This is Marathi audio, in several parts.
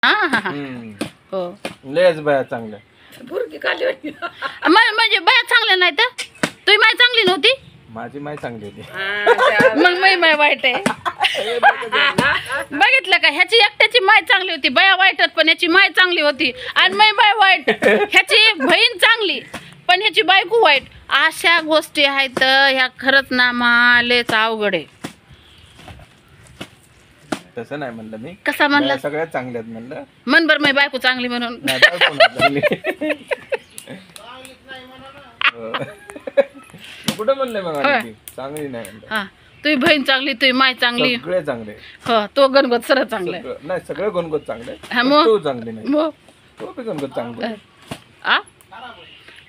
हा हा हा हो लयच बाया चांगल्या बुरकी काढली वाटते. म्हणजे बाया चांगल्या नाही तर तुझी माय चांगली नव्हती माझी माय चांगली होती. मग माय वाईट आहे. बघितलं का ह्याची एकट्याची माय चांगली होती बाया वाईटच पण ह्याची माय चांगली होती आणि बाय वाईट ह्याची बहीण चांगली पण ह्याची बायको वाईट. अशा गोष्टी आहेत ह्या खरंच ना मालेच अवघड आहे. तसं नाही म्हणलं मी. कसा म्हणलं बाया सगळ्यात चांगल्यात म्हणलं. मन बर माय बायको चांगली म्हणून नाही, बायको नाही चांगली. हो. कुठं म्हणलंय मग आणखी? चांगली नाही म्हणलं. हा तुझी बहीण चांगली तुझी माय चांगली सगळे चांगले. हो तो गणगोत सरळ चांगला आहे. नाही सगळे गणगोत चांगले हा, पण मग? तो चांगली नाही. मग तो बी गणगोत चांगला. आ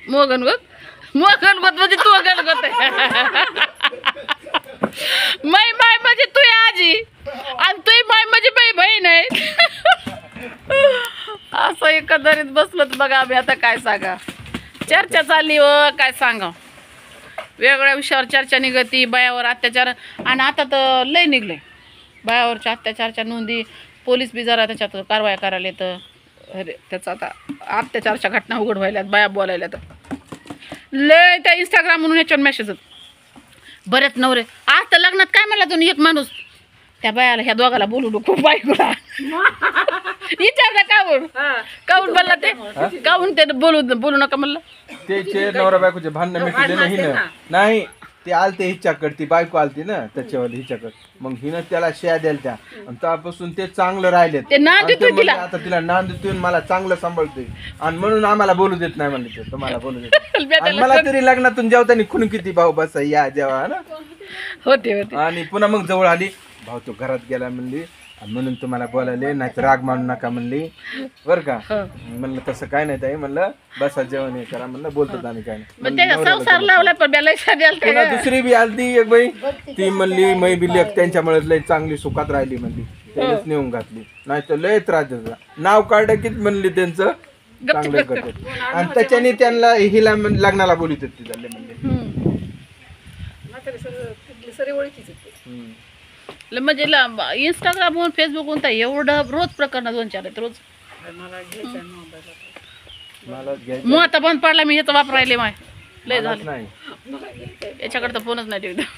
मो गणगोत म्हणजे तू गणगोत आहे. माय माय म्हणजे तू आजी आणि तुझी माय म्हणजे बाई बहीण आहे. असं एकंदरीत बसलं बघा आम्ही आता काय सांगा चर्चा चालली व काय सांगा वेगवेगळ्या विषयावर चर्चा निघती बायावर अत्याचार आणि आता तर लय निघले बायावरच्या अत्याचारच्या नोंदी पोलीस बी जरा त्याच्यात कारवाया करायला तर अरे त्याचा आता अत्याचारच्या घटना उघड व्हायल्यात बाया बोलायला तर लय त्या इंस्टाग्राम म्हणून याच्यावर मेसेज बरेच नवरे आज तर लग्नात काय म्हणला तुम्ही एक माणूस त्या बायाला ह्या दोघाला बोलू नको बायकोला विचारलं काऊन बोलला ते काऊन ते बोलू नका म्हणलं त्याचे नवरा बायकोचे भांडण मिटले नाही ना. नाही ते आलते हिच्याकडे ती बायको आलती ना त्याच्यावर हिच्याकडे मग हिनं त्याला शिया द्याल त्या आणि त्यापासून ते चांगलं राहिले. ते नांद देतोय तिला. आता तिला नांद देतोय मला चांगलं सांभाळतोय आणि म्हणून आम्हाला बोलू देत नाही म्हणले ते तुम्हाला बोलू देत आणि मला तरी लग्नातून जेवताना खून किती भाऊ बस या जेव्हा ना होते आणि पुन्हा मग जवळ आली भाऊ तो घरात गेला म्हणली म्हणून तुम्हाला बोलायले नाही तर राग मानू नका म्हणली बरं का. म्हणलं तसं काय नाही ताई म्हणलं बसा जेवण हे करा म्हणलं बोलतात आणि काय नाही. संसार लावला पण पुन्हा दुसरी बी आलती एक बाई ती म्हणली मै बी लेक त्यांच्यामुळे लय चांगली सुखात राहिली म्हणली त्यानेच नेऊन घातली नाही तर लय त्रास देता नाव काढलं की म्हणली त्यांचं चांगलं करतात आणि त्याच्याने त्यांना हिला लग्नाला बोलित ती झाले म्हणले सरी ओळखीच म्हणजे इंस्टाग्रामवरून फेसबुकवरून तर एवढं रोज प्रकरण 2-4 आहेत रोज. मला घ्यायचा मला मग आता बंद पडला मी ह्याचा वापरायले माय लय झालं नाही याच्याकडे तर फोनच नाही ठेवत.